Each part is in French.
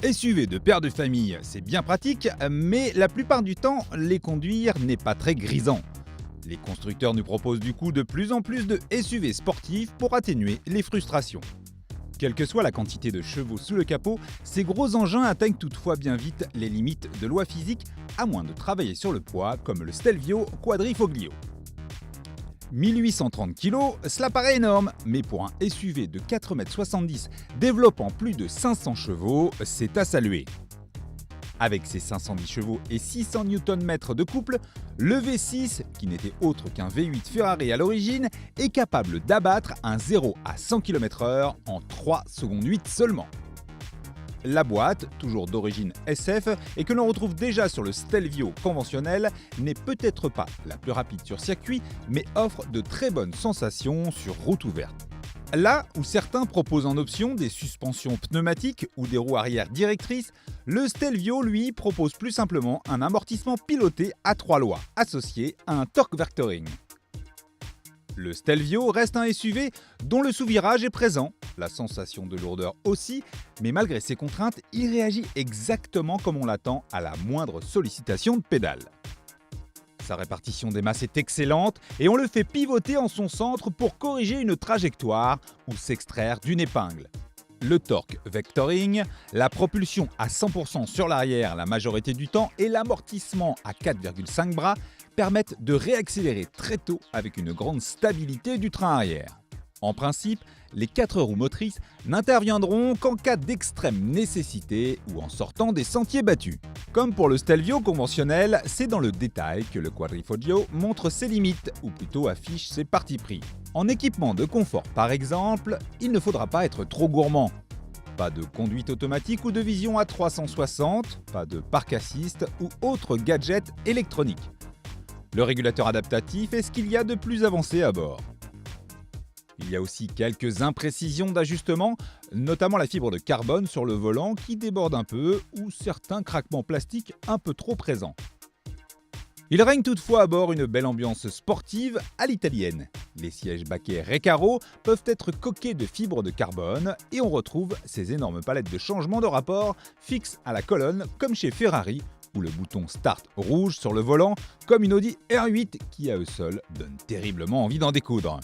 SUV de père de famille, c'est bien pratique, mais la plupart du temps, les conduire n'est pas très grisant. Les constructeurs nous proposent du coup de plus en plus de SUV sportifs pour atténuer les frustrations. Quelle que soit la quantité de chevaux sous le capot, ces gros engins atteignent toutefois bien vite les limites de loi physique, à moins de travailler sur le poids comme le Stelvio Quadrifoglio. 1830 kg, cela paraît énorme, mais pour un SUV de 4,70 m développant plus de 500 chevaux, c'est à saluer. Avec ses 510 chevaux et 600 Nm de couple, le V6, qui n'était autre qu'un V8 Ferrari à l'origine, est capable d'abattre un 0 à 100 km/h en 3 secondes 8 seulement. La boîte, toujours d'origine SF et que l'on retrouve déjà sur le Stelvio conventionnel, n'est peut-être pas la plus rapide sur circuit, mais offre de très bonnes sensations sur route ouverte. Là où certains proposent en option des suspensions pneumatiques ou des roues arrière directrices, le Stelvio, lui, propose plus simplement un amortissement piloté à 3 lois, associé à un torque vectoring. Le Stelvio reste un SUV dont le sous-virage est présent, la sensation de lourdeur aussi, mais malgré ces contraintes, il réagit exactement comme on l'attend à la moindre sollicitation de pédale. Sa répartition des masses est excellente et on le fait pivoter en son centre pour corriger une trajectoire ou s'extraire d'une épingle. Le torque vectoring, la propulsion à 100% sur l'arrière la majorité du temps et l'amortissement à 4,5 bras permettent de réaccélérer très tôt avec une grande stabilité du train arrière. En principe, les 4 roues motrices n'interviendront qu'en cas d'extrême nécessité ou en sortant des sentiers battus. Comme pour le Stelvio conventionnel, c'est dans le détail que le Quadrifoglio montre ses limites, ou plutôt affiche ses partis pris. En équipement de confort par exemple, il ne faudra pas être trop gourmand. Pas de conduite automatique ou de vision à 360, pas de parc assist ou autre gadget électronique. Le régulateur adaptatif est ce qu'il y a de plus avancé à bord. Il y a aussi quelques imprécisions d'ajustement, notamment la fibre de carbone sur le volant qui déborde un peu ou certains craquements plastiques un peu trop présents. Il règne toutefois à bord une belle ambiance sportive à l'italienne. Les sièges baquets Recaro peuvent être coqués de fibres de carbone et on retrouve ces énormes palettes de changement de rapport fixes à la colonne comme chez Ferrari ou le bouton Start rouge sur le volant comme une Audi R8 qui à eux seuls donne terriblement envie d'en découdre.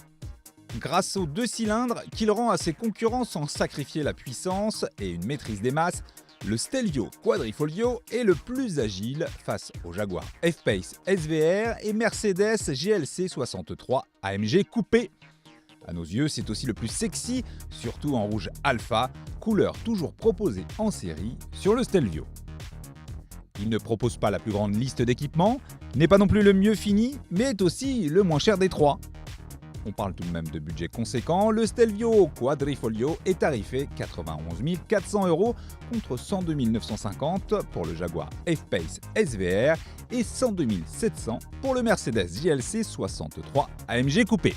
Grâce aux 2 cylindres qu'il rend à ses concurrents sans sacrifier la puissance et une maîtrise des masses, le Stelvio Quadrifoglio est le plus agile face au Jaguar F-Pace SVR et Mercedes GLC 63 AMG coupé. À nos yeux, c'est aussi le plus sexy, surtout en rouge alpha, couleur toujours proposée en série sur le Stelvio. Il ne propose pas la plus grande liste d'équipements, n'est pas non plus le mieux fini, mais est aussi le moins cher des trois. On parle tout de même de budget conséquent, le Stelvio Quadrifoglio est tarifé 91 400 € contre 102 950 pour le Jaguar F-Pace SVR et 102 700 pour le Mercedes GLC 63 AMG coupé.